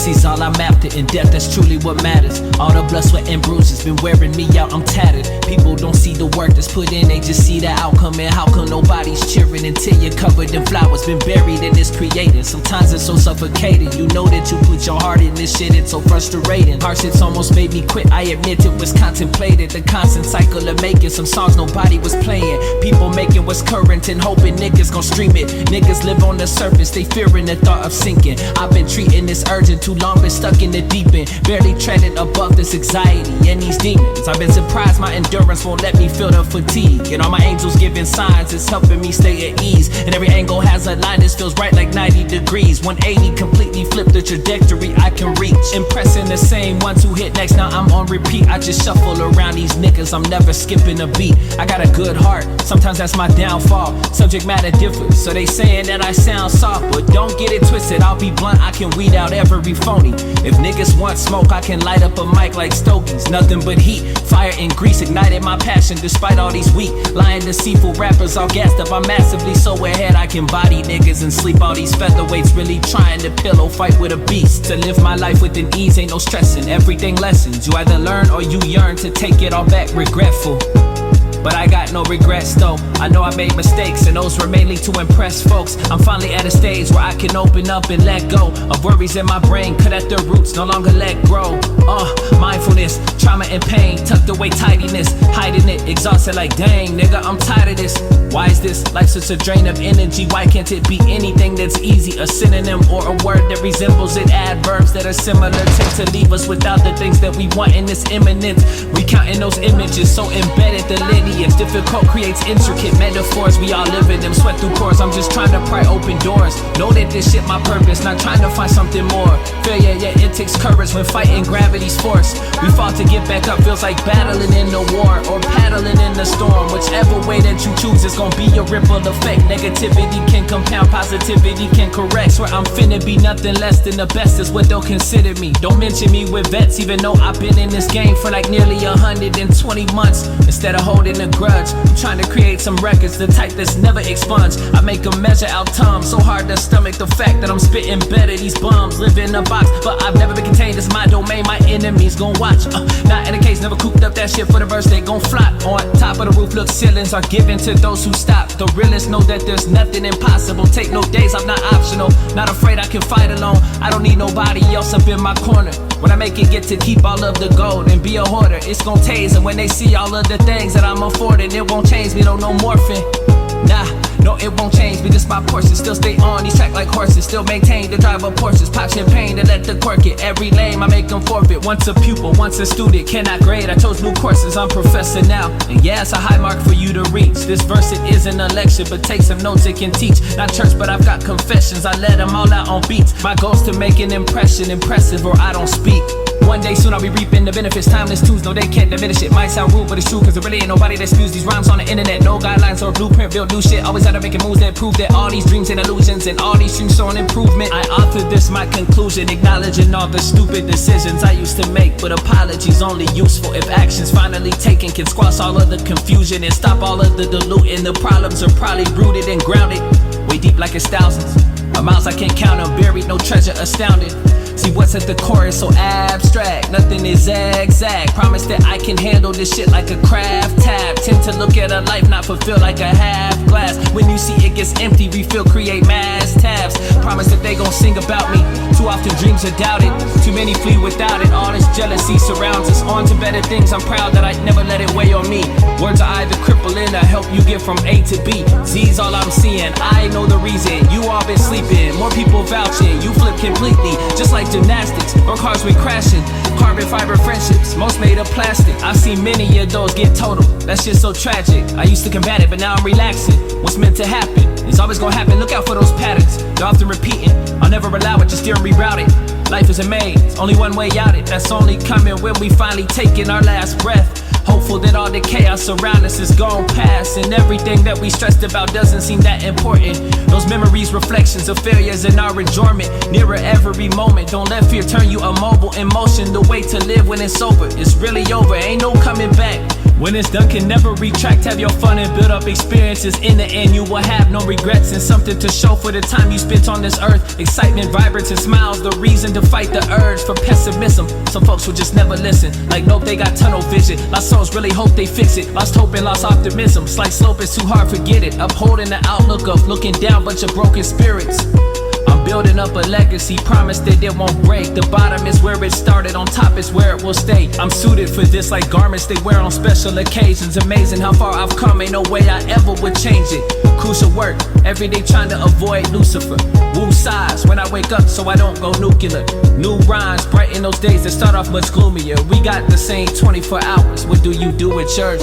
Legacy's all I'm after, in depth that's truly what matters. All the blood, sweat and bruises been wearing me out, I'm tattered. People don't see the work that's put in, they just see the outcome. And how come nobody's cheering until you're covered in flowers? Been buried in this creating, sometimes it's so suffocating. You know that you put your heart in this shit, it's so frustrating. Hardships almost made me quit, I admit it was contemplated. The constant cycle of making some songs nobody was playing. People making what's current and hoping niggas gon' stream it. Niggas live on the surface, they fearing the thought of sinking. I've been treating this urgent too long, been stuck in the deep end, barely treading above this anxiety and these demons. I've been surprised my endurance won't let me feel the fatigue. And all my angels giving signs, it's helping me stay at ease. And every angle has a line that feels right like 90 degrees. 180 completely flip the trajectory I can reach. Impressing the same ones who hit next, now I'm on repeat. I just shuffle around these niggas, I'm never skipping a beat. I got a good heart, sometimes that's my downfall. Subject matter differs, so they saying that I sound soft. But don't get it twisted, I'll be blunt, I can weed out every phony. If niggas want smoke, I can light up a mic like Stokies. Nothing but heat, fire and grease ignited my passion. Despite all these weak, lying deceitful rappers all gassed up, I'm massively so ahead I can body niggas and sleep. All these featherweights really trying to pillow fight with a beast. To live my life with an ease, ain't no stressing, everything lessons. You either learn or you yearn to take it all back, regretful. But I got no regrets though. I know I made mistakes and those were mainly to impress folks. I'm finally at a stage where I can open up and let go of worries in my brain, cut at their roots, no longer let grow. Mindfulness, trauma and pain, tucked away tidiness, hiding it, exhausted like dang nigga, I'm tired of this. Why is this life such a drain of energy? Why can't it be anything that's easy? A synonym or a word that resembles it, adverbs that are similar tend to leave us without the things that we want in this imminence. Recounting those images so embedded the lineage, difficult creates intricate metaphors. We all live in them, sweat through pores. I'm just trying to pry open doors. Know that this shit my purpose, not trying to find something more. Failure, yeah, it takes courage when fighting gravity's force. We fought to get back up, feels like battling in the war or paddling in the storm. Whichever way that you choose, it's gonna be a ripple effect. Negativity can compound, positivity can correct. Swear I'm finna be nothing less than the best is what they'll consider me. Don't mention me with vets, even though I've been in this game for like nearly 120 months. Instead of holding a grudge, I'm trying to create some records, the type that's never expunged. I make them measure out time, so hard to stomach the fact that I'm spitting better. These bums live in a box, but I've never been contained. It's my domain, my enemies gon' watch. Not in a case, never cooped up that shit for the verse, they gon' flop. On top of the roof, look, ceilings are given to those who stop. The realists know that there's nothing impossible. Take no days, I'm not optional. Not afraid I can fight alone. I don't need nobody else up in my corner. When I make it, get to keep all of the gold and be a hoarder, it's gon' tase. And when they see all of the things that I'm affording, it won't change me, no morphing. Nah, no, it won't change me, just my portion. Still stay on these tracks like horses, still maintain the drive of Porsches. Pop champagne to let the quirk it. Every lame I make them forfeit. Once a pupil, once a student, cannot grade. I chose new courses, I'm professor now. And yeah, it's a high mark for you to reach. This verse, it isn't a lecture, but take some notes it can teach. Not church, but I've got confessions, I let them all out on beats. My goal's to make an impression, impressive or I don't speak. One day soon I'll be reaping the benefits. Timeless tunes, no they can't diminish it. Might sound rude, but it's true, cause there really ain't nobody that spews these rhymes on the internet. No guidelines or blueprint, build new shit. Always out of making moves that prove that all these dreams and illusions and all these dreams showing improvement. I authored this, my conclusion, acknowledging all the stupid decisions I used to make. But apologies only useful if actions finally taken can squash all of the confusion and stop all of the diluting. The problems are probably rooted and grounded way deep like it's thousands of miles I can't count them, buried, no treasure, astounded. See what's at the core is so abstract, nothing is zigzag. Promise that I can handle this shit like a craft tab. Tend to look at a life not fulfilled like a half glass. When you see it gets empty, refill, create mass tabs. Promise that they gon' sing about me. Too often dreams are doubted, too many flee without it. All this jealousy surrounds us, on to better things. I'm proud that I never let it weigh on me. Words are either crippling or help you get from A to B. Z's all I'm seeing, I know the reason. You all been sleeping, more people vouching. You flip completely, just like gymnastics or cars we crashing. Carbon fiber friendships, most made of plastic. I've seen many of those get total, that shit's so tragic. I used to combat it, but now I'm relaxing. What's meant to happen is always gonna happen. Look out for those patterns, they're often repeating. I'll never allow it, just steer and reroute it. Life is a maze, only one way out it. That's only coming when we finally taking our last breath. Hopeful that all the chaos around us is gone past, and everything that we stressed about doesn't seem that important. Those memories, reflections of failures in our enjoyment, nearer every moment. Don't let fear turn you immobile in motion. The way to live when it's over, it's really over, ain't no coming back. When it's done, can never retract. Have your fun and build up experiences. In the end, you will have no regrets and something to show for the time you spent on this earth. Excitement, vibrance, and smiles, the reason to fight the urge for pessimism. Some folks will just never listen, like nope, they got tunnel vision. Lost souls really hope they fix it. Lost hope and lost optimism. Slight slope is too hard, forget it. Upholding the outlook of looking down, bunch of broken spirits. I'm building up a legacy, promise that it won't break. The bottom is where it started, on top is where it will stay. I'm suited for this like garments they wear on special occasions. Amazing how far I've come, ain't no way I ever would change it. Crucial work, every day trying to avoid Lucifer. Woo sighs when I wake up so I don't go nuclear. New rhymes, brighten those days that start off much gloomier. We got the same 24 hours, what do you do with yours?